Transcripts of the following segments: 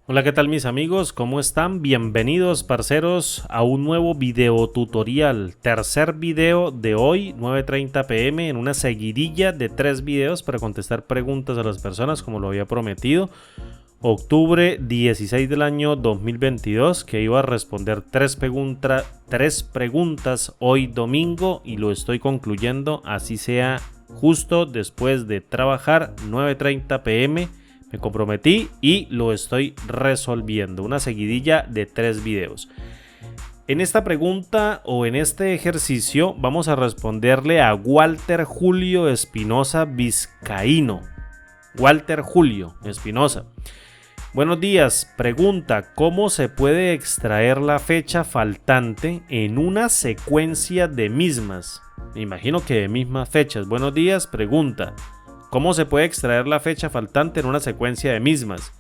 Hola, ¿qué tal mis amigos? ¿Cómo están? Bienvenidos, parceros, a un nuevo video tutorial. Tercer video de hoy, 9:30 p.m. en una seguidilla de 3 videos para contestar preguntas a las personas como lo había prometido. Octubre 16 del año 2022, que iba a responder tres preguntas hoy domingo y lo estoy concluyendo, así sea justo después de trabajar, 9:30 p.m. Me comprometí y lo estoy resolviendo. Una seguidilla de 3 videos. En esta pregunta o en este ejercicio vamos a responderle a Walter Julio Espinosa Vizcaíno. Walter Julio Espinosa. Buenos días. Pregunta: ¿cómo se puede extraer la fecha faltante en una secuencia de mismas? Me imagino que de mismas fechas. Buenos días. Pregunta: ¿cómo se puede extraer la fecha faltante en una secuencia de mismas?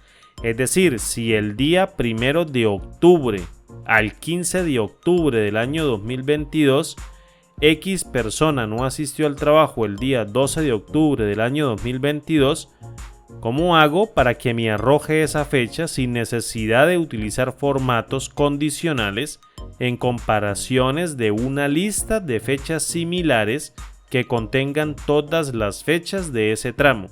Es decir, si el día 1 de octubre al 15 de octubre del año 2022, X persona no asistió al trabajo el día 12 de octubre del año 2022, ¿cómo hago para que me arroje esa fecha sin necesidad de utilizar formatos condicionales en comparaciones de una lista de fechas similares que contengan todas las fechas de ese tramo?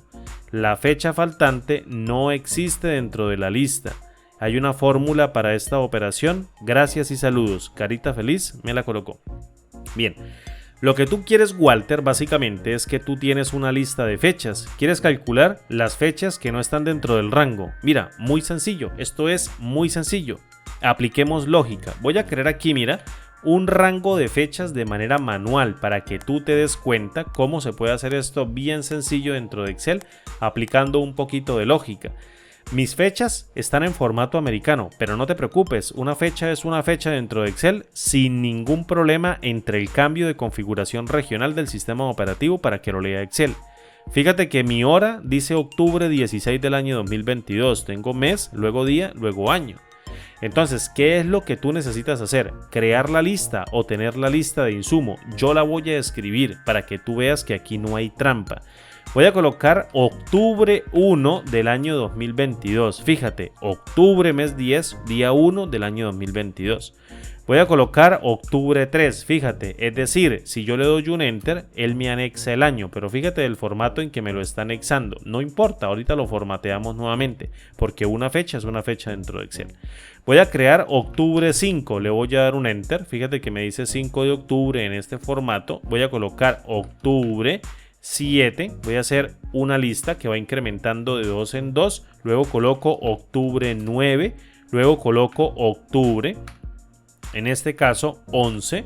La fecha faltante no existe dentro de la lista. ¿Hay una fórmula para esta operación? Gracias y saludos. Carita feliz me la colocó. Bien, lo que tú quieres, Walter, básicamente es que tú tienes una lista de fechas. Quieres calcular las fechas que no están dentro del rango. Mira, muy sencillo. Esto es muy sencillo. Apliquemos lógica. Voy a crear aquí, mira, un rango de fechas de manera manual para que tú te des cuenta cómo se puede hacer esto bien sencillo dentro de Excel, aplicando un poquito de lógica. Mis fechas están en formato americano, pero no te preocupes, una fecha es una fecha dentro de Excel sin ningún problema entre el cambio de configuración regional del sistema operativo para que lo lea Excel. Fíjate que mi hora dice octubre 16 del año 2022, tengo mes, luego día, luego año. Entonces, ¿qué es lo que tú necesitas hacer? Crear la lista o tener la lista de insumo. Yo la voy a escribir para que tú veas que aquí no hay trampa. Voy a colocar octubre 1 del año 2022. Fíjate, octubre mes 10, día 1 del año 2022. Voy a colocar octubre 3, fíjate, es decir, si yo le doy un enter, él me anexa el año, pero fíjate el formato en que me lo está anexando. No importa, ahorita lo formateamos nuevamente, porque una fecha es una fecha dentro de Excel. Voy a crear octubre 5, le voy a dar un enter, fíjate que me dice 5 de octubre en este formato. Voy a colocar octubre 7, voy a hacer una lista que va incrementando de 2 en 2, luego coloco octubre 9, luego coloco octubre, en este caso 11,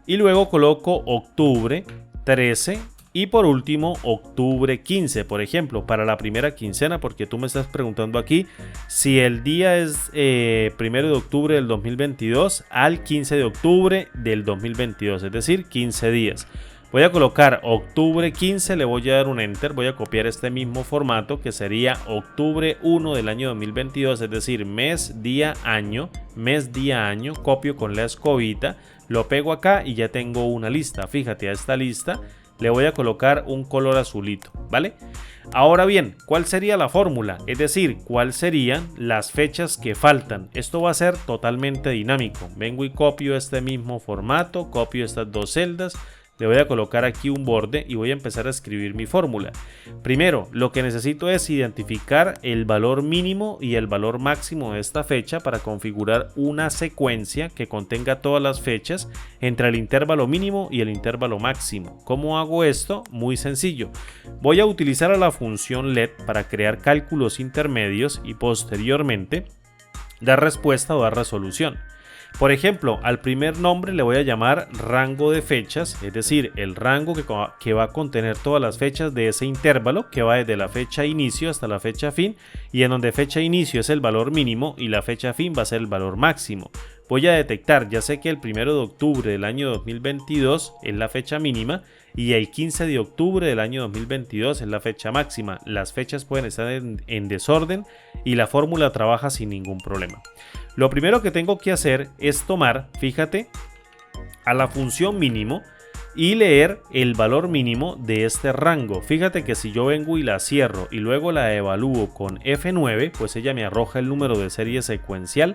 y luego coloco octubre 13 y por último octubre 15, por ejemplo, para la primera quincena, porque tú me estás preguntando aquí si el día es 1 de octubre del 2022 al 15 de octubre del 2022, es decir, 15 días. Voy a colocar octubre 15, le voy a dar un enter, voy a copiar este mismo formato que sería octubre 1 del año 2022, es decir, mes, día, año, copio con la escobita, lo pego acá y ya tengo una lista. Fíjate, a esta lista le voy a colocar un color azulito, ¿vale? Ahora bien, ¿cuál sería la fórmula? Es decir, ¿cuáles serían las fechas que faltan? Esto va a ser totalmente dinámico. Vengo y copio este mismo formato, copio estas dos celdas, le voy a colocar aquí un borde y voy a empezar a escribir mi fórmula. Primero, lo que necesito es identificar el valor mínimo y el valor máximo de esta fecha para configurar una secuencia que contenga todas las fechas entre el intervalo mínimo y el intervalo máximo. ¿Cómo hago esto? Muy sencillo. Voy a utilizar a la función let para crear cálculos intermedios y posteriormente dar respuesta o dar resolución. Por ejemplo, al primer nombre le voy a llamar rango de fechas, es decir, el rango que va a contener todas las fechas de ese intervalo que va desde la fecha inicio hasta la fecha fin, y en donde fecha inicio es el valor mínimo y la fecha fin va a ser el valor máximo. Voy a detectar, ya sé que el 1 de octubre del año 2022 es la fecha mínima y el 15 de octubre del año 2022 es la fecha máxima. Las fechas pueden estar en desorden y la fórmula trabaja sin ningún problema. Lo primero que tengo que hacer es tomar, fíjate, a la función mínimo y leer el valor mínimo de este rango. Fíjate que si yo vengo y la cierro y luego la evalúo con F9, pues ella me arroja el número de serie secuencial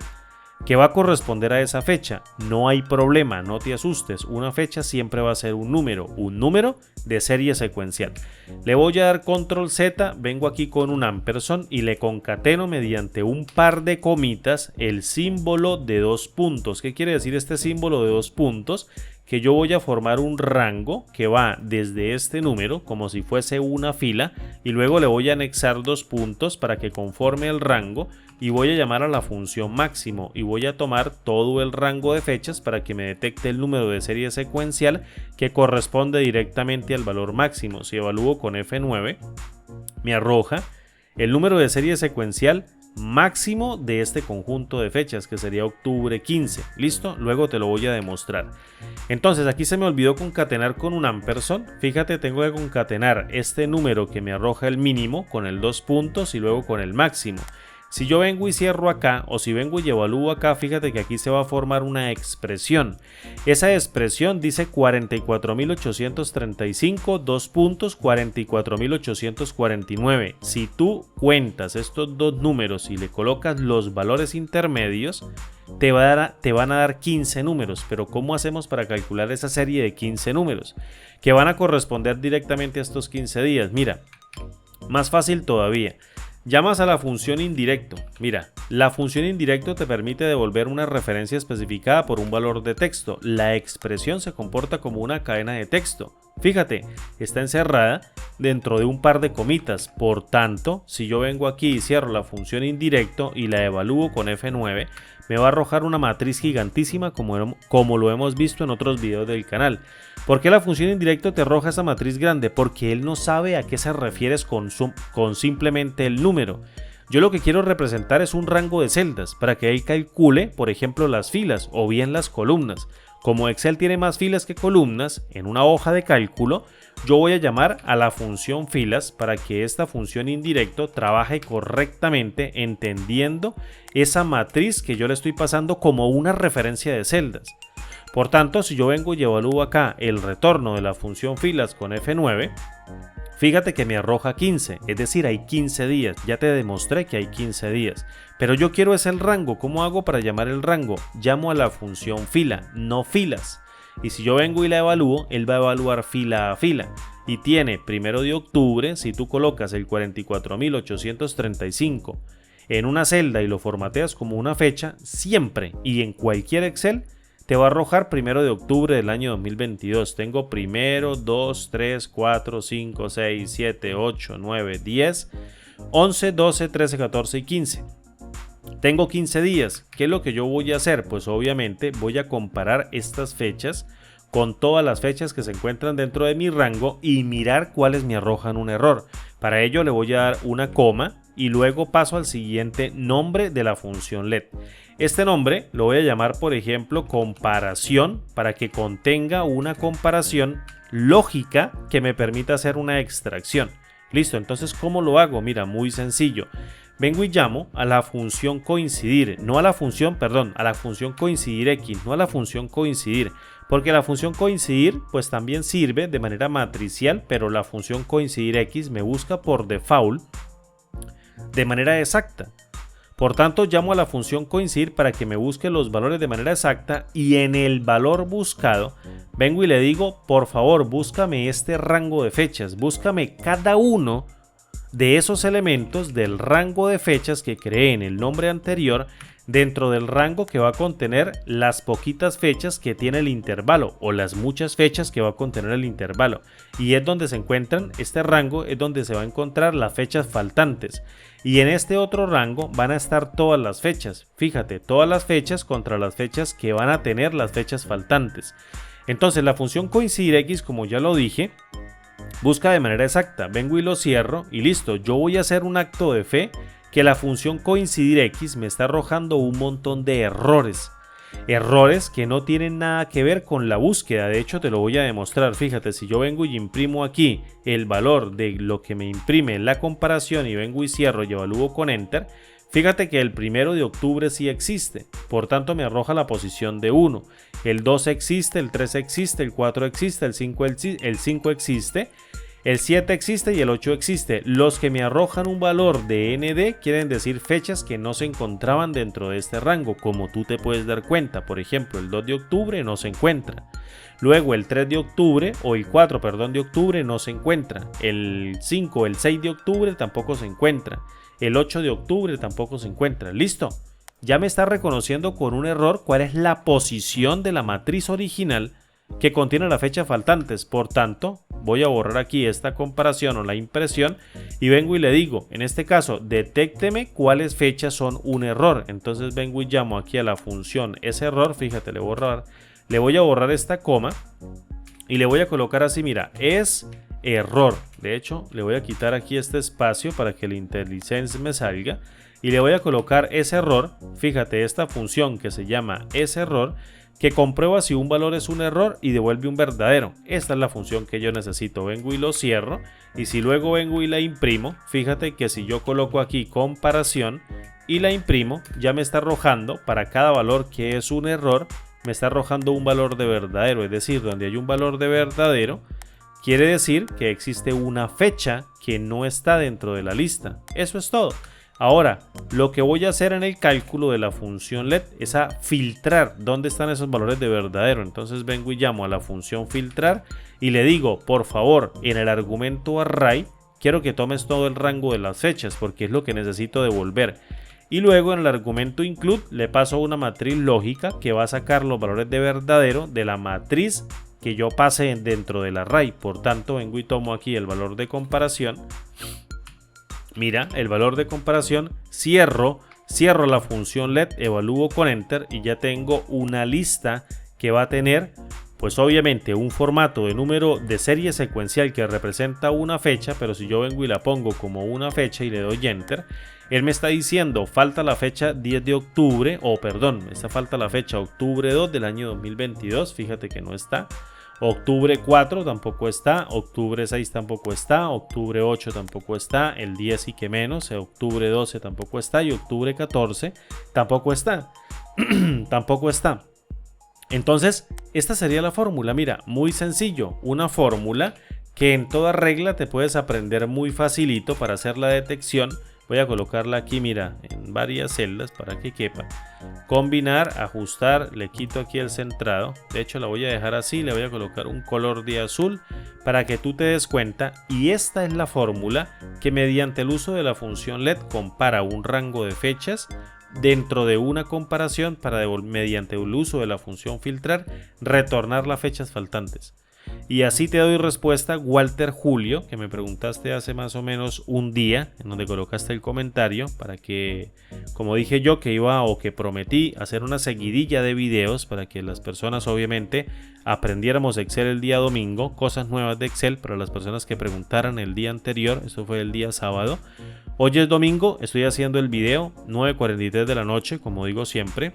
que va a corresponder a esa fecha. No hay problema, no te asustes, una fecha siempre va a ser un número de serie secuencial. Le voy a dar control Z, vengo aquí con un ampersand y le concateno mediante un par de comitas el símbolo de 2 puntos. ¿Qué quiere decir este símbolo de 2 puntos? Que yo voy a formar un rango que va desde este número como si fuese una fila y luego le voy a anexar 2 puntos para que conforme el rango y voy a llamar a la función máximo y voy a tomar todo el rango de fechas para que me detecte el número de serie secuencial que corresponde directamente al valor máximo. Si evalúo con F9 me arroja el número de serie secuencial máximo de este conjunto de fechas, que sería octubre 15. ¿Listo? Luego te lo voy a demostrar. Entonces aquí se me olvidó concatenar con un ampersand. Fíjate, tengo que concatenar este número que me arroja el mínimo con el 2 puntos y luego con el máximo. Si yo vengo y cierro acá, o si vengo y evalúo acá, fíjate que aquí se va a formar una expresión. Esa expresión dice 44.835, 2 puntos, 44.849. Si tú cuentas estos dos números y le colocas los valores intermedios, te van a dar 15 números. Pero ¿cómo hacemos para calcular esa serie de 15 números? Que van a corresponder directamente a estos 15 días. Mira, más fácil todavía. Llamas a la función indirecto. Mira, la función indirecto te permite devolver una referencia especificada por un valor de texto. La expresión se comporta como una cadena de texto. Fíjate, está encerrada dentro de un par de comitas. Por tanto, si yo vengo aquí y cierro la función indirecto y la evalúo con F9, me va a arrojar una matriz gigantísima como lo hemos visto en otros videos del canal. ¿Por qué la función indirecto te arroja esa matriz grande? Porque él no sabe a qué se refieres con simplemente el número. Yo lo que quiero representar es un rango de celdas para que él calcule, por ejemplo, las filas o bien las columnas. Como Excel tiene más filas que columnas en una hoja de cálculo, yo voy a llamar a la función filas para que esta función indirecto trabaje correctamente entendiendo esa matriz que yo le estoy pasando como una referencia de celdas. Por tanto, si yo vengo y evalúo acá el retorno de la función filas con F9, fíjate que me arroja 15, es decir, hay 15 días. Ya te demostré que hay 15 días. Pero yo quiero es el rango. ¿Cómo hago para llamar el rango? Llamo a la función fila, no filas. Y si yo vengo y la evalúo, él va a evaluar fila a fila. Y tiene 1 de octubre, si tú colocas el 44.835 en una celda y lo formateas como una fecha, siempre y en cualquier Excel, te va a arrojar 1 de octubre del año 2022. Tengo 1, 2, 3, 4, 5, 6, 7, 8, 9, 10, 11, 12, 13, 14 y 15. Tengo 15 días. ¿Qué es lo que yo voy a hacer? Pues obviamente voy a comparar estas fechas con todas las fechas que se encuentran dentro de mi rango y mirar cuáles me arrojan un error. Para ello le voy a dar una coma y luego paso al siguiente nombre de la función LED. Este nombre lo voy a llamar, por ejemplo, comparación, para que contenga una comparación lógica que me permita hacer una extracción. Listo, entonces ¿cómo lo hago? Mira, muy sencillo. Vengo y llamo a la función coincidir, a la función coincidir X, no a la función coincidir, porque la función coincidir pues también sirve de manera matricial, pero la función coincidir X me busca por default de manera exacta. Por tanto, llamo a la función coincidir para que me busque los valores de manera exacta y en el valor buscado vengo y le digo, por favor, búscame este rango de fechas, búscame cada uno de esos elementos del rango de fechas que creé en el nombre anterior dentro del rango que va a contener las poquitas fechas que tiene el intervalo o las muchas fechas que va a contener el intervalo, y es donde se encuentran, este rango es donde se va a encontrar las fechas faltantes, y en este otro rango van a estar todas las fechas. Fíjate, todas las fechas contra las fechas que van a tener las fechas faltantes. Entonces la función coincidir X, como ya lo dije, busca de manera exacta. Vengo y lo cierro y listo. Yo voy a hacer un acto de fe que la función coincidir X me está arrojando un montón de errores. Errores que no tienen nada que ver con la búsqueda. De hecho, te lo voy a demostrar. Fíjate, si yo vengo y imprimo aquí el valor de lo que me imprime la comparación y vengo y cierro y evalúo con Enter, Fíjate que el 1 de octubre sí existe, por tanto me arroja la posición de 1. El 2 existe, el 3 existe, el 4 existe, el 5 existe, el 7 existe y el 8 existe. Los que me arrojan un valor de ND quieren decir fechas que no se encontraban dentro de este rango, como tú te puedes dar cuenta. Por ejemplo, el 2 de octubre no se encuentra. Luego el 3 de octubre, o el 4, perdón, de octubre no se encuentra. El 5, el 6 de octubre tampoco se encuentra. El 8 de octubre tampoco se encuentra. ¿Listo? Ya me está reconociendo con un error cuál es la posición de la matriz original que contiene la fecha faltantes. Por tanto, voy a borrar aquí esta comparación o la impresión y vengo y le digo, en este caso, detécteme cuáles fechas son un error. Entonces vengo y llamo aquí a la función ese error. Fíjate, le voy a borrar esta coma y le voy a colocar así, mira, es error. De hecho, le voy a quitar aquí este espacio para que el IntelliSense me salga y le voy a colocar ese error. Fíjate, esta función que se llama ese error, que comprueba si un valor es un error y devuelve un verdadero. Esta es la función que yo necesito. Vengo y lo cierro, y si luego vengo y la imprimo, fíjate que si yo coloco aquí comparación y la imprimo, ya me está arrojando para cada valor que es un error, me está arrojando un valor de verdadero. Es decir, donde hay un valor de verdadero, quiere decir que existe una fecha que no está dentro de la lista. Eso es todo. Ahora, lo que voy a hacer en el cálculo de la función let es a filtrar dónde están esos valores de verdadero. Entonces vengo y llamo a la función filtrar y le digo, por favor, en el argumento array, quiero que tomes todo el rango de las fechas porque es lo que necesito devolver. Y luego en el argumento include le paso una matriz lógica que va a sacar los valores de verdadero de la matriz que yo pase dentro del array. Por tanto, vengo y tomo aquí el valor de comparación. Mira, el valor de comparación, cierro la función let, evalúo con enter y ya tengo una lista que va a tener, pues obviamente, un formato de número de serie secuencial que representa una fecha, pero si yo vengo y la pongo como una fecha y le doy enter, él me está diciendo, falta la fecha 10 de octubre, falta la fecha octubre 2 del año 2022, fíjate que no está. Octubre 4 tampoco está, octubre 6 tampoco está, octubre 8 tampoco está, el 10 y que menos, octubre 12 tampoco está y octubre 14 tampoco está. Tampoco está. Entonces, esta sería la fórmula. Mira, muy sencillo, una fórmula que en toda regla te puedes aprender muy facilito para hacer la detección. Voy a colocarla aquí, mira, en varias celdas para que quepa. Combinar, ajustar, le quito aquí el centrado. De hecho, la voy a dejar así, le voy a colocar un color de azul para que tú te des cuenta. Y esta es la fórmula que mediante el uso de la función let compara un rango de fechas dentro de una comparación para mediante el uso de la función filtrar retornar las fechas faltantes. Y así te doy respuesta, Walter Julio, que me preguntaste hace más o menos un día, en donde colocaste el comentario, para que, como dije yo, que iba o que prometí hacer una seguidilla de videos para que las personas obviamente aprendiéramos Excel el día domingo, cosas nuevas de Excel para las personas que preguntaran el día anterior, eso fue el día sábado. Hoy es domingo, estoy haciendo el video, 9:43 de la noche, como digo siempre.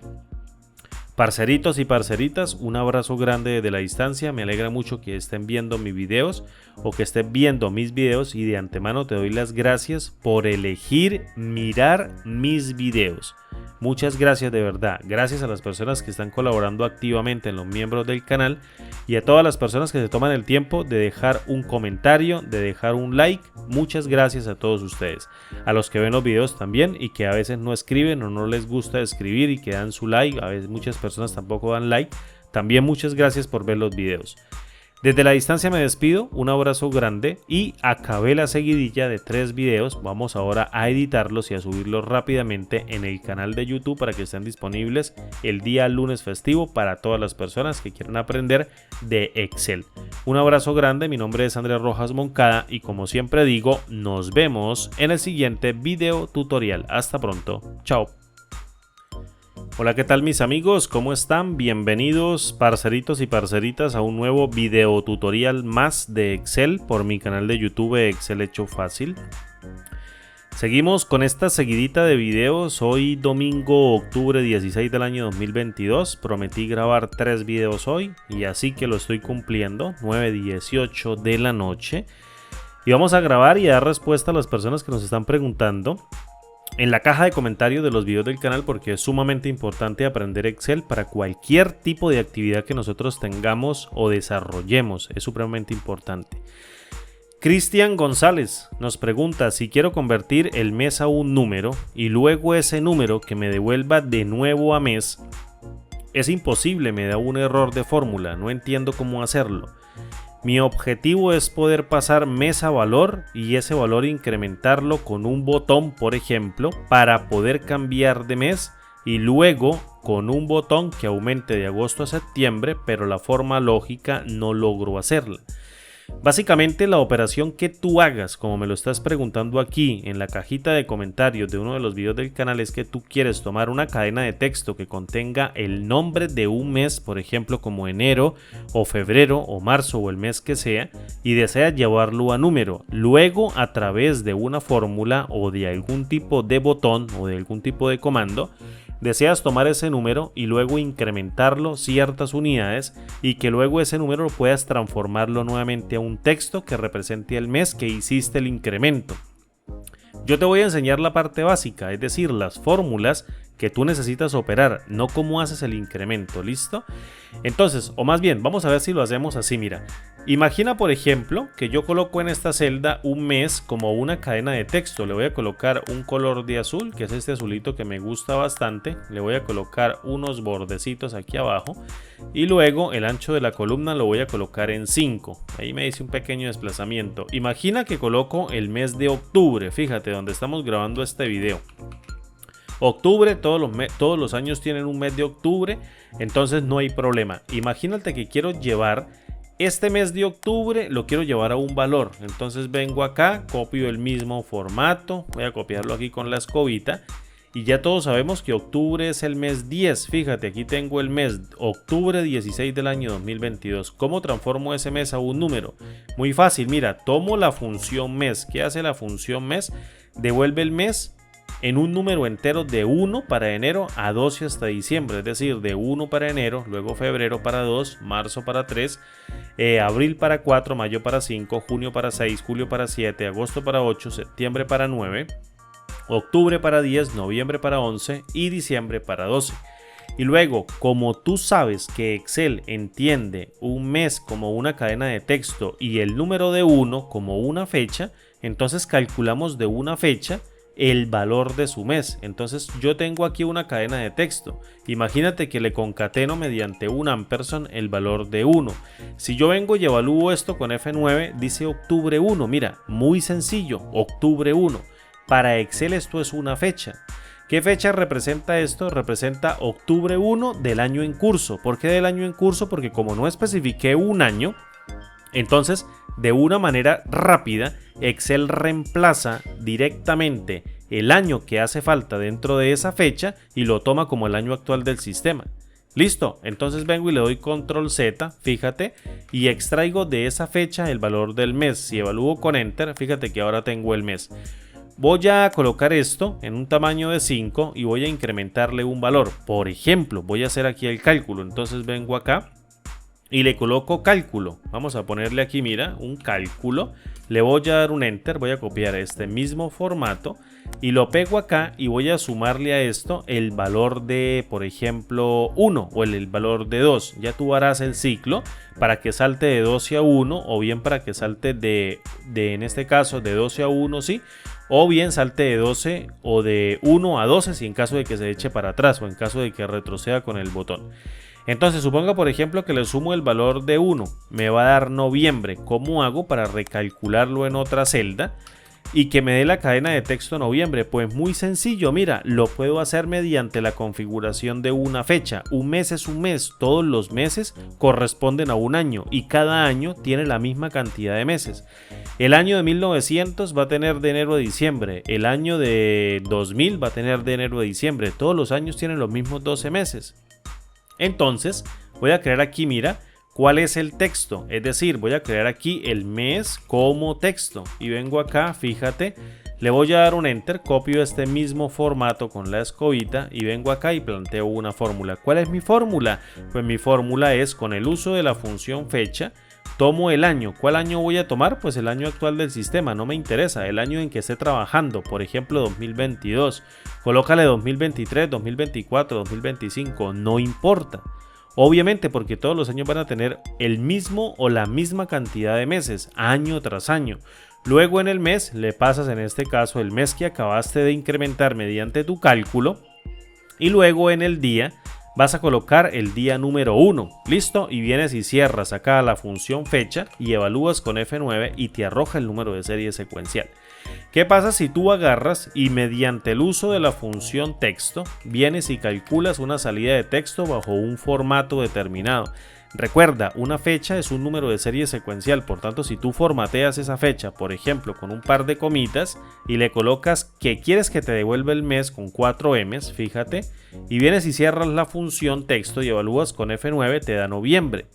Parceritos y parceritas, un abrazo grande desde la distancia, me alegra mucho que estén viendo mis videos o que estén viendo mis videos y de antemano te doy las gracias por elegir mirar mis videos. Muchas gracias de verdad, gracias a las personas que están colaborando activamente en los miembros del canal y a todas las personas que se toman el tiempo de dejar un comentario, de dejar un like. Muchas gracias a todos ustedes, a los que ven los videos también y que a veces no escriben o no les gusta escribir y que dan su like, a veces muchas personas tampoco dan like. También muchas gracias por ver los videos. Desde la distancia me despido, un abrazo grande y acabé la seguidilla de 3 videos. Vamos ahora a editarlos y a subirlos rápidamente en el canal de YouTube para que estén disponibles el día lunes festivo para todas las personas que quieran aprender de Excel. Un abrazo grande, mi nombre es Andrés Rojas Moncada y como siempre digo, nos vemos en el siguiente video tutorial. Hasta pronto, chao. Hola, ¿qué tal mis amigos? ¿Cómo están? Bienvenidos parceritos y parceritas a un nuevo video tutorial más de Excel por mi canal de YouTube Excel Hecho Fácil. Seguimos con esta seguidita de videos. Hoy domingo, octubre 16 del año 2022. Prometí grabar 3 videos hoy y así que lo estoy cumpliendo. 9:18 de la noche. Y vamos a grabar y dar respuesta a las personas que nos están preguntando en la caja de comentarios de los videos del canal, porque es sumamente importante aprender Excel para cualquier tipo de actividad que nosotros tengamos o desarrollemos. Es supremamente importante. Cristian González nos pregunta si quiero convertir el mes a un número y luego ese número que me devuelva de nuevo a mes. Es imposible, me da un error de fórmula, no entiendo cómo hacerlo. Mi objetivo es poder pasar mes a valor y ese valor incrementarlo con un botón, por ejemplo, para poder cambiar de mes y luego con un botón que aumente de agosto a septiembre, pero la forma lógica no logro hacerla. Básicamente la operación que tú hagas, como me lo estás preguntando aquí en la cajita de comentarios de uno de los videos del canal, es que tú quieres tomar una cadena de texto que contenga el nombre de un mes, por ejemplo como enero o febrero o marzo o el mes que sea, y deseas llevarlo a número. Luego, a través de una fórmula o de algún tipo de botón o de algún tipo de comando, deseas tomar ese número y luego incrementarlo ciertas unidades y que luego ese número puedas transformarlo nuevamente a un texto que represente el mes que hiciste el incremento. Yo te voy a enseñar la parte básica, es decir, las fórmulas que tú necesitas operar, no cómo haces el incremento, ¿listo? Entonces, o más bien, vamos a ver si lo hacemos así, mira. Imagina, por ejemplo, que yo coloco en esta celda un mes como una cadena de texto. Le voy a colocar un color de azul, que es este azulito que me gusta bastante. Le voy a colocar unos bordecitos aquí abajo. Y luego el ancho de la columna lo voy a colocar en 5. Ahí me dice un pequeño desplazamiento. Imagina que coloco el mes de octubre. Fíjate, donde estamos grabando este video. Octubre, todos los años tienen un mes de octubre, entonces no hay problema. Imagínate que quiero llevar este mes de octubre, lo quiero llevar a un valor. Entonces vengo acá, copio el mismo formato, voy a copiarlo aquí con la escobita. Y ya todos sabemos que octubre es el mes 10. Fíjate, aquí tengo el mes octubre 16 del año 2022. ¿Cómo transformo ese mes a un número? Muy fácil, mira, tomo la función mes. ¿Qué hace la función mes? Devuelve el mes en un número entero de 1 para enero a 12 hasta diciembre, es decir, de 1 para enero, luego febrero para 2, marzo para 3, abril para 4, mayo para 5, junio para 6, julio para 7, agosto para 8, septiembre para 9, octubre para 10, noviembre para 11 y diciembre para 12. Y luego, como tú sabes que Excel entiende un mes como una cadena de texto y el número de 1 como una fecha, entonces calculamos de una fecha el valor de su mes. Entonces yo tengo aquí una cadena de texto. Imagínate que le concateno mediante un ampersand el valor de 1. Si yo vengo y evalúo esto con F9, dice octubre 1. Mira, muy sencillo, octubre 1. Para Excel esto es una fecha. ¿Qué fecha representa esto? Representa octubre 1 del año en curso. ¿Por qué del año en curso? Porque como no especifiqué un año, entonces de una manera rápida Excel reemplaza directamente el año que hace falta dentro de esa fecha y lo toma como el año actual del sistema. Listo, entonces vengo y le doy control Z, fíjate, y extraigo de esa fecha el valor del mes. Si evalúo con Enter, fíjate que ahora tengo el mes. Voy a colocar esto en un tamaño de 5 y voy a incrementarle un valor. Por ejemplo, voy a hacer aquí el cálculo. Entonces vengo acá y le coloco cálculo. Vamos a ponerle aquí, mira, un cálculo. Le voy a dar un Enter, voy a copiar este mismo formato y lo pego acá y voy a sumarle a esto el valor de, por ejemplo, 1 o el valor de 2. Ya tú harás el ciclo para que salte de 12 a 1 o bien para que salte de en este caso, de 12 a 1, sí. O bien salte de 12 o de 1 a 12 si en caso de que se eche para atrás o en caso de que retroceda con el botón. Entonces suponga por ejemplo que le sumo el valor de 1, me va a dar noviembre. ¿Cómo hago para recalcularlo en otra celda y que me dé la cadena de texto noviembre? Pues muy sencillo, mira, lo puedo hacer mediante la configuración de una fecha. Un mes es un mes, todos los meses corresponden a un año y cada año tiene la misma cantidad de meses. El año de 1900 va a tener de enero a diciembre, el año de 2000 va a tener de enero a diciembre, todos los años tienen los mismos 12 meses. Entonces voy a crear aquí, mira, cuál es el texto, es decir, voy a crear aquí el mes como texto y vengo acá, fíjate, le voy a dar un Enter, copio este mismo formato con la escobita y vengo acá y planteo una fórmula. ¿Cuál es mi fórmula? Pues mi fórmula es con el uso de la función fecha, tomo el año. ¿Cuál año voy a tomar? Pues el año actual del sistema, no me interesa, el año en que esté trabajando, por ejemplo 2022, colócale 2023, 2024, 2025, no importa. Obviamente porque todos los años van a tener el mismo o la misma cantidad de meses, año tras año. Luego en el mes le pasas en este caso el mes que acabaste de incrementar mediante tu cálculo y luego en el día vas a colocar el día número 1, listo, y vienes y cierras acá la función fecha y evalúas con F9 y te arroja el número de serie secuencial. ¿Qué pasa si tú agarras y mediante el uso de la función texto vienes y calculas una salida de texto bajo un formato determinado? Recuerda, una fecha es un número de serie secuencial, por tanto si tú formateas esa fecha, por ejemplo con un par de comitas y le colocas que quieres que te devuelva el mes con 4 M's, fíjate, y vienes y cierras la función texto y evalúas con F9, te da noviembre.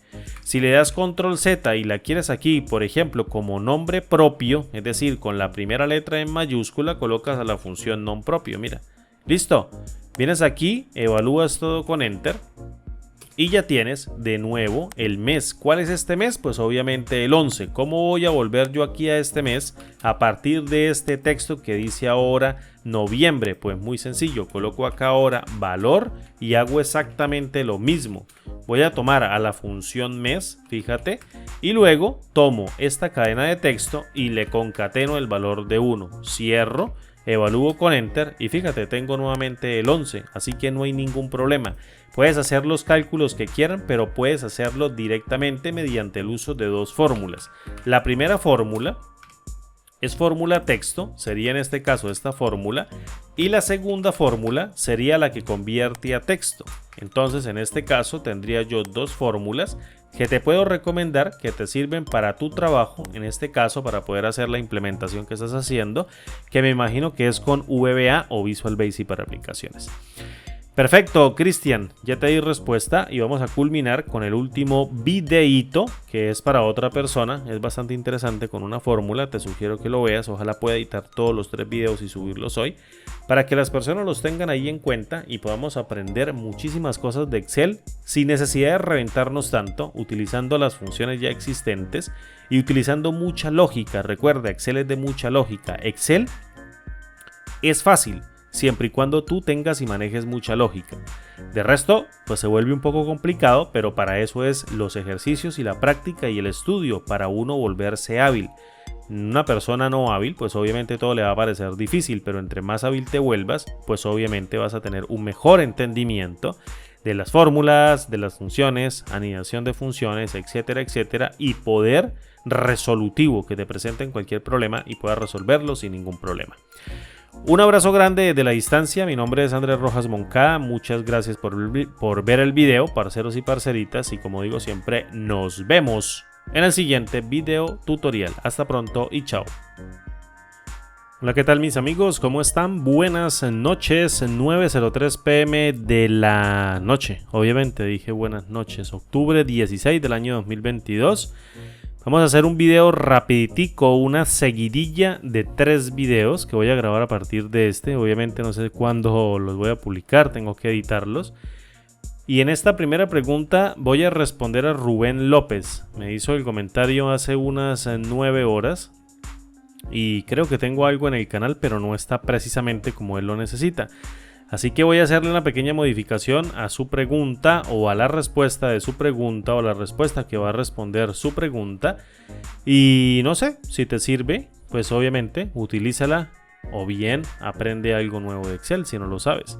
Si le das control Z y la quieres aquí, por ejemplo como nombre propio, es decir, con la primera letra en mayúscula, colocas a la función nom propio, mira, listo, vienes aquí, evalúas todo con Enter. Y ya tienes de nuevo el mes. ¿Cuál es este mes? Pues obviamente el 11. ¿Cómo voy a volver yo aquí a este mes a partir de este texto que dice ahora noviembre? Pues muy sencillo, coloco acá ahora valor y hago exactamente lo mismo. Voy a tomar a la función mes, fíjate, y luego tomo esta cadena de texto y le concateno el valor de 1. Cierro, evalúo con Enter y fíjate, tengo nuevamente el 11, así que no hay ningún problema. Puedes hacer los cálculos que quieran, pero puedes hacerlo directamente mediante el uso de dos fórmulas. La primera fórmula es fórmula texto, sería en este caso esta fórmula, y la segunda fórmula sería la que convierte a texto. Entonces en este caso tendría yo dos fórmulas que te puedo recomendar que te sirven para tu trabajo, en este caso para poder hacer la implementación que estás haciendo, que me imagino que es con VBA o Visual Basic para aplicaciones. Perfecto, Cristian, ya te di respuesta y vamos a culminar con el último videíto que es para otra persona. Es bastante interesante con una fórmula, te sugiero que lo veas, ojalá pueda editar todos los 3 videos y subirlos hoy para que las personas los tengan ahí en cuenta y podamos aprender muchísimas cosas de Excel sin necesidad de reventarnos tanto, utilizando las funciones ya existentes y utilizando mucha lógica. Recuerda, Excel es de mucha lógica. Excel es fácil siempre y cuando tú tengas y manejes mucha lógica. De resto, pues se vuelve un poco complicado, pero para eso es los ejercicios y la práctica y el estudio, para uno volverse hábil. Una persona no hábil, pues obviamente todo le va a parecer difícil, pero entre más hábil te vuelvas, pues obviamente vas a tener un mejor entendimiento de las fórmulas, de las funciones, anidación de funciones, etcétera, etcétera, y poder resolutivo que te presenten cualquier problema y puedas resolverlo sin ningún problema. Un abrazo grande desde la distancia, mi nombre es Andrés Rojas Moncada, muchas gracias por ver el video, parceros y parceritas, y como digo siempre, nos vemos en el siguiente video tutorial. Hasta pronto y chao. Hola, ¿qué tal mis amigos? ¿Cómo están? Buenas noches, 9:03 p.m. de la noche, obviamente dije buenas noches, octubre 16 del año 2022. Vamos a hacer un video rapiditico, una seguidilla de 3 videos que voy a grabar a partir de este. Obviamente no sé cuándo los voy a publicar, tengo que editarlos. Y en esta primera pregunta voy a responder a Rubén López. Me hizo el comentario hace unas 9 horas. Y creo que tengo algo en el canal, pero no está precisamente como él lo necesita. Así que voy a hacerle una pequeña modificación a su pregunta o a la respuesta de su pregunta o la respuesta que va a responder su pregunta. Y no sé, si te sirve, pues obviamente utilízala o bien aprende algo nuevo de Excel si no lo sabes.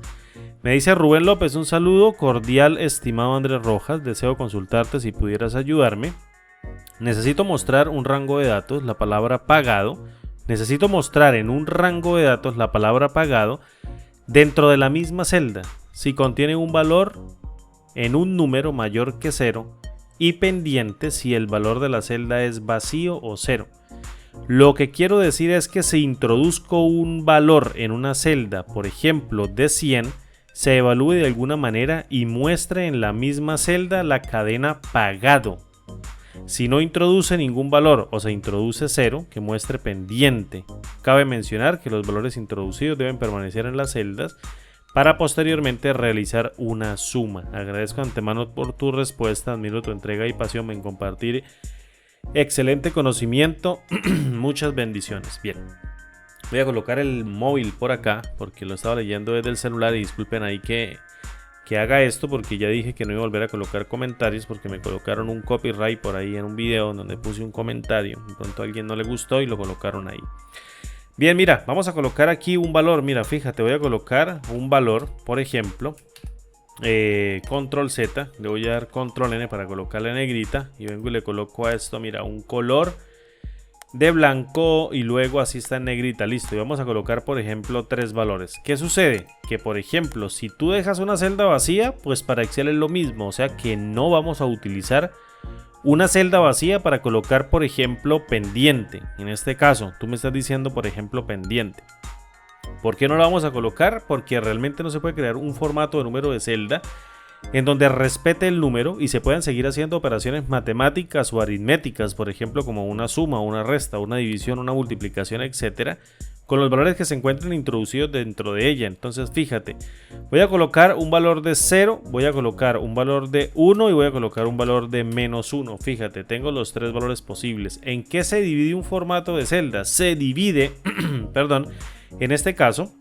Me dice Rubén López, un saludo cordial estimado Andrés Rojas, deseo consultarte si pudieras ayudarme. Necesito mostrar un rango de datos, la palabra pagado. Necesito mostrar en un rango de datos la palabra pagado dentro de la misma celda, si contiene un valor en un número mayor que 0 y pendiente si el valor de la celda es vacío o 0. Lo que quiero decir es que si introduzco un valor en una celda, por ejemplo de 100, se evalúe de alguna manera y muestre en la misma celda la cadena pagado. Si no introduce ningún valor o se introduce 0, que muestre pendiente. Cabe mencionar que los valores introducidos deben permanecer en las celdas para posteriormente realizar una suma. Agradezco de antemano por tu respuesta, admiro tu entrega y pasión en compartir excelente conocimiento, muchas bendiciones. Bien, voy a colocar el móvil por acá porque lo estaba leyendo desde el celular y disculpen ahí que haga esto porque ya dije que no iba a volver a colocar comentarios porque me colocaron un copyright por ahí en un video donde puse un comentario. De pronto a alguien no le gustó y lo colocaron ahí. Bien, mira, vamos a colocar aquí un valor. Mira, fíjate, voy a colocar un valor, por ejemplo, control Z, le voy a dar control N para colocarle negrita y vengo y le coloco a esto, mira, un color de blanco y luego así está en negrita, listo. Y vamos a colocar por ejemplo 3 valores. ¿Qué sucede? Que por ejemplo si tú dejas una celda vacía, pues para Excel es lo mismo, o sea que no vamos a utilizar una celda vacía para colocar por ejemplo pendiente. En este caso tú me estás diciendo por ejemplo pendiente. ¿Por qué no la vamos a colocar? Porque realmente no se puede crear un formato de número de celda en donde respete el número y se puedan seguir haciendo operaciones matemáticas o aritméticas, por ejemplo como una suma, una resta, una división, una multiplicación, etcétera, con los valores que se encuentren introducidos dentro de ella. Entonces fíjate, voy a colocar un valor de 0, voy a colocar un valor de 1 y voy a colocar un valor de menos 1. Fíjate, tengo los 3 valores posibles. ¿En qué se divide un formato de celda? Se divide, perdón, en este caso,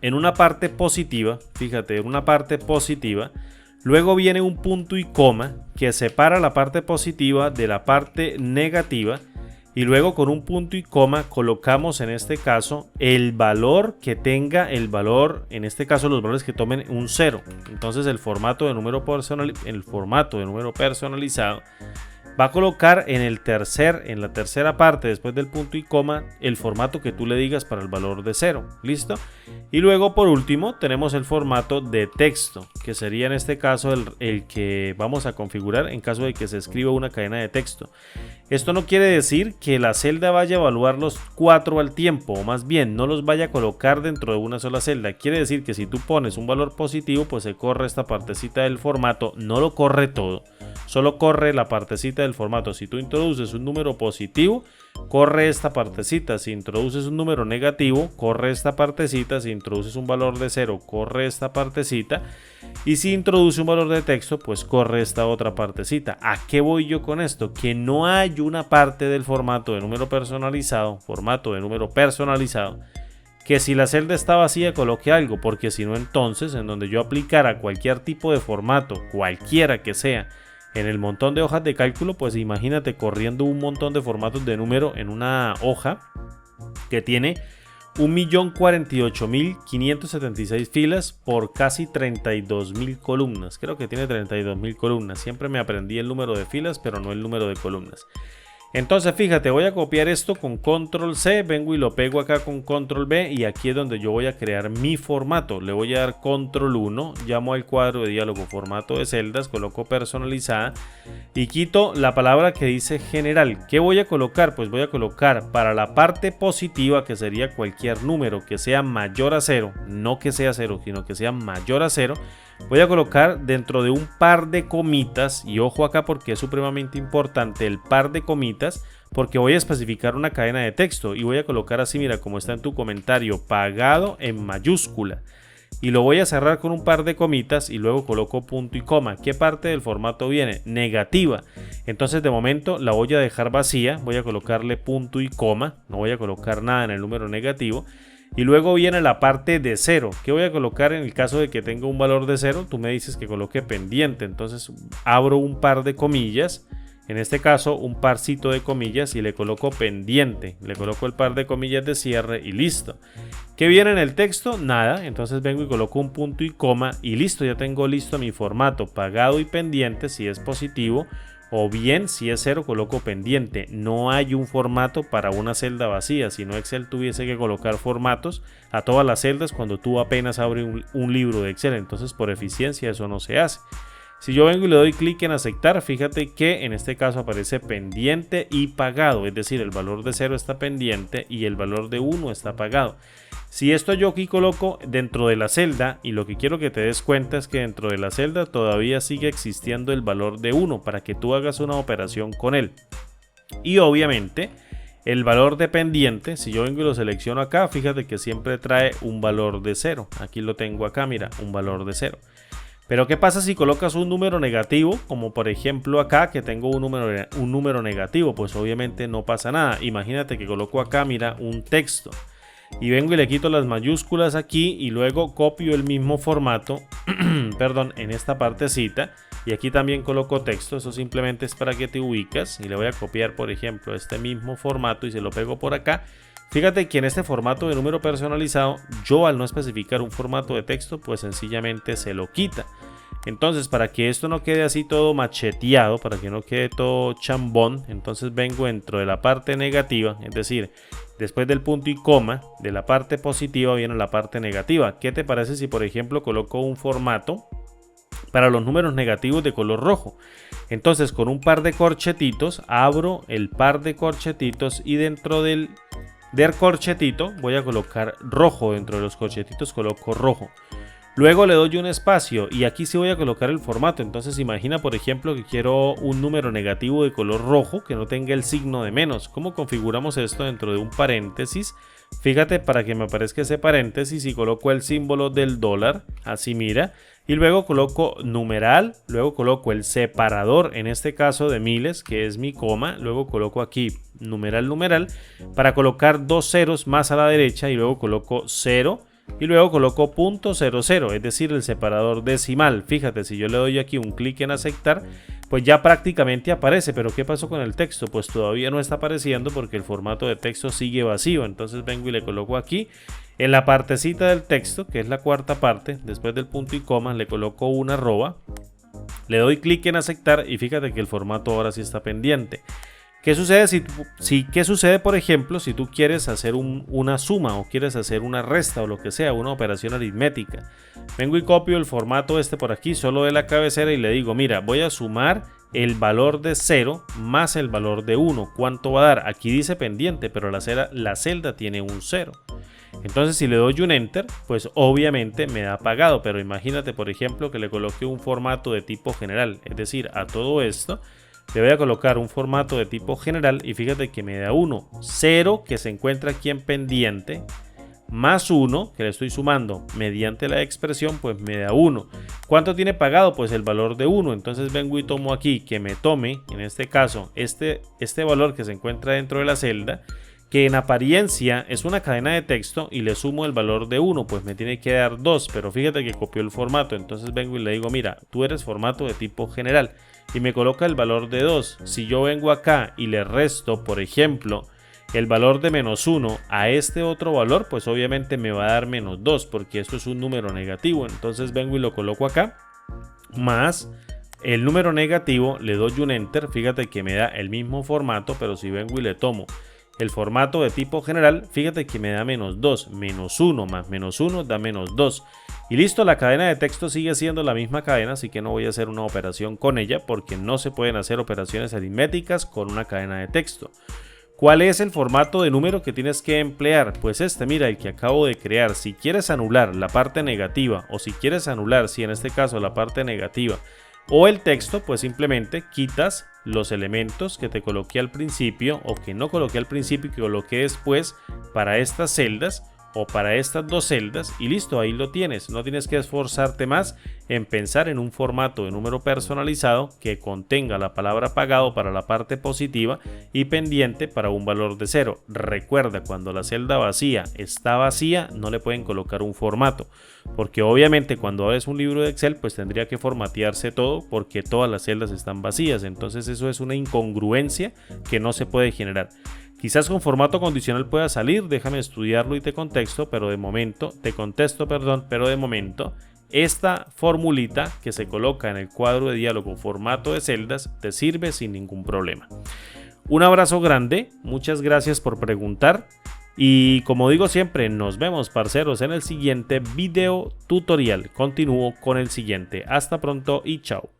en una parte positiva, fíjate, en una parte positiva, luego viene un punto y coma que separa la parte positiva de la parte negativa y luego con un punto y coma colocamos en este caso el valor que tenga el valor, en este caso los valores que tomen un 0. Entonces el formato de número personalizado va a colocar en la tercera parte después del punto y coma el formato que tú le digas para el valor de 0. ¿Listo? Y luego por último tenemos el formato de texto, que sería en este caso el que vamos a configurar en caso de que se escriba una cadena de texto. Esto no quiere decir que la celda vaya a evaluar los 4 al tiempo, o más bien no los vaya a colocar dentro de una sola celda. Quiere decir que si tú pones un valor positivo, pues se corre esta partecita del formato, no lo corre todo. Solo corre la partecita del formato. Si tú introduces un número positivo, corre esta partecita. Si introduces un número negativo, corre esta partecita. Si introduces un valor de 0, corre esta partecita. Y si introduce un valor de texto, pues corre esta otra partecita. ¿A qué voy yo con esto? Que no hay una parte del formato de número personalizado, que si la celda está vacía coloque algo, porque si no entonces en donde yo aplicara cualquier tipo de formato, cualquiera que sea, en el montón de hojas de cálculo, pues imagínate corriendo un montón de formatos de número en una hoja que tiene 1.048.576 filas por casi 32.000 columnas. Creo que tiene 32.000 columnas. Siempre me aprendí el número de filas, pero no el número de columnas. Entonces fíjate, voy a copiar esto con control C, vengo y lo pego acá con control B y aquí es donde yo voy a crear mi formato. Le voy a dar control 1, llamo al cuadro de diálogo formato de celdas, coloco personalizada y quito la palabra que dice general. ¿Qué voy a colocar? Pues voy a colocar para la parte positiva, que sería cualquier número que sea mayor a 0, no que sea 0, sino que sea mayor a 0. Voy a colocar dentro de un par de comitas, y ojo acá porque es supremamente importante el par de comitas, porque voy a especificar una cadena de texto y voy a colocar así, mira, como está en tu comentario, pagado en mayúscula. Y lo voy a cerrar con un par de comitas y luego coloco punto y coma. ¿Qué parte del formato viene? Negativa. Entonces de momento la voy a dejar vacía, voy a colocarle punto y coma, no voy a colocar nada en el número negativo. Y luego viene la parte de 0. ¿Qué voy a colocar en el caso de que tenga un valor de 0? Tú me dices que coloque pendiente. Entonces abro un par de comillas. En este caso un parcito de comillas y le coloco pendiente. Le coloco el par de comillas de cierre y listo. ¿Qué viene en el texto? Nada. Entonces vengo y coloco un punto y coma y listo. Ya tengo listo mi formato pagado y pendiente si es positivo. O bien, si es 0, coloco pendiente. No hay un formato para una celda vacía. Si no, Excel tuviese que colocar formatos a todas las celdas cuando tú apenas abres un libro de Excel. Entonces, por eficiencia, eso no se hace. Si yo vengo y le doy clic en aceptar, fíjate que en este caso aparece pendiente y pagado. Es decir, el valor de 0 está pendiente y el valor de 1 está pagado. Si esto yo aquí coloco dentro de la celda, y lo que quiero que te des cuenta es que dentro de la celda todavía sigue existiendo el valor de 1 para que tú hagas una operación con él. Y obviamente el valor de pendiente, si yo vengo y lo selecciono acá, fíjate que siempre trae un valor de 0. Aquí lo tengo acá, mira, un valor de 0. Pero ¿qué pasa si colocas un número negativo? Como por ejemplo acá que tengo un número negativo, pues obviamente no pasa nada. Imagínate que coloco acá, mira, un texto. Y vengo y le quito las mayúsculas aquí y luego copio el mismo formato, perdón, en esta partecita. Y aquí también coloco texto, eso simplemente es para que te ubicas. Y le voy a copiar, por ejemplo, este mismo formato y se lo pego por acá. Fíjate que en este formato de número personalizado, yo al no especificar un formato de texto, pues sencillamente se lo quita. Entonces, para que esto no quede así todo macheteado, para que no quede todo chambón, entonces vengo dentro de la parte negativa, es decir, después del punto y coma, de la parte positiva viene la parte negativa. ¿Qué te parece si, por ejemplo, coloco un formato para los números negativos de color rojo? Entonces, con un par de corchetitos, abro el par de corchetitos y dentro del corchetito voy a colocar rojo. Dentro de los corchetitos coloco rojo. Luego le doy un espacio y aquí sí voy a colocar el formato. Entonces imagina, por ejemplo, que quiero un número negativo de color rojo que no tenga el signo de menos. ¿Cómo configuramos esto dentro de un paréntesis? Fíjate, para que me aparezca ese paréntesis y coloco el símbolo del dólar, así mira, y luego coloco numeral, luego coloco el separador, en este caso de miles, que es mi coma, luego coloco aquí numeral, numeral, para colocar dos ceros más a la derecha y luego coloco 0. Y luego coloco .00, es decir, el separador decimal. Fíjate, si yo le doy aquí un clic en aceptar, pues ya prácticamente aparece. Pero ¿qué pasó con el texto? Pues todavía no está apareciendo porque el formato de texto sigue vacío. Entonces vengo y le coloco aquí en la partecita del texto, que es la cuarta parte, después del punto y coma, le coloco una arroba, le doy clic en aceptar y fíjate que el formato ahora sí está pendiente. ¿Qué sucede qué sucede, por ejemplo, si tú quieres hacer una suma o quieres hacer una resta o lo que sea, una operación aritmética? Vengo y copio el formato este por aquí, solo de la cabecera, y le digo, mira, voy a sumar el valor de 0 más el valor de 1. ¿Cuánto va a dar? Aquí dice pendiente, pero la celda tiene un 0. Entonces, si le doy un enter, pues obviamente me da apagado. Pero imagínate, por ejemplo, que le coloque un formato de tipo general, es decir, a todo esto le voy a colocar un formato de tipo general y fíjate que me da 1, 0 que se encuentra aquí en pendiente, más 1 que le estoy sumando mediante la expresión, pues me da 1. ¿Cuánto tiene pagado? Pues el valor de 1. Entonces vengo y tomo aquí que me tome, en este caso, este valor que se encuentra dentro de la celda, que en apariencia es una cadena de texto, y le sumo el valor de 1, pues me tiene que dar 2, pero fíjate que copió el formato. Entonces vengo y le digo, mira, tú eres formato de tipo general, y me coloca el valor de 2. Si yo vengo acá y le resto, por ejemplo, el valor de menos 1 a este otro valor, pues obviamente me va a dar menos 2, porque esto es un número negativo. Entonces vengo y lo coloco acá, más el número negativo, le doy un enter, fíjate que me da el mismo formato, pero si vengo y le tomo el formato de tipo general, fíjate que me da menos 2, menos 1 más menos 1 da menos 2. Y listo, la cadena de texto sigue siendo la misma cadena, así que no voy a hacer una operación con ella porque no se pueden hacer operaciones aritméticas con una cadena de texto. ¿Cuál es el formato de número que tienes que emplear? Pues este, mira, el que acabo de crear. Si quieres anular la parte negativa, o si quieres anular, si en este caso la parte negativa o el texto, pues simplemente quitas los elementos que te coloqué al principio o que no coloqué al principio y que coloqué después para estas celdas o para estas dos celdas, y listo, ahí lo tienes. No tienes que esforzarte más en pensar en un formato de número personalizado que contenga la palabra pagado para la parte positiva y pendiente para un valor de 0. Recuerda, cuando la celda vacía está vacía, no le pueden colocar un formato, porque obviamente cuando abres un libro de Excel, pues tendría que formatearse todo porque todas las celdas están vacías. Entonces eso es una incongruencia que no se puede generar. Quizás con formato condicional pueda salir, déjame estudiarlo y te contesto, pero de momento, pero de momento, esta formulita que se coloca en el cuadro de diálogo formato de celdas te sirve sin ningún problema. Un abrazo grande, muchas gracias por preguntar y como digo siempre, nos vemos parceros en el siguiente video tutorial. Continúo con el siguiente. Hasta pronto y chao.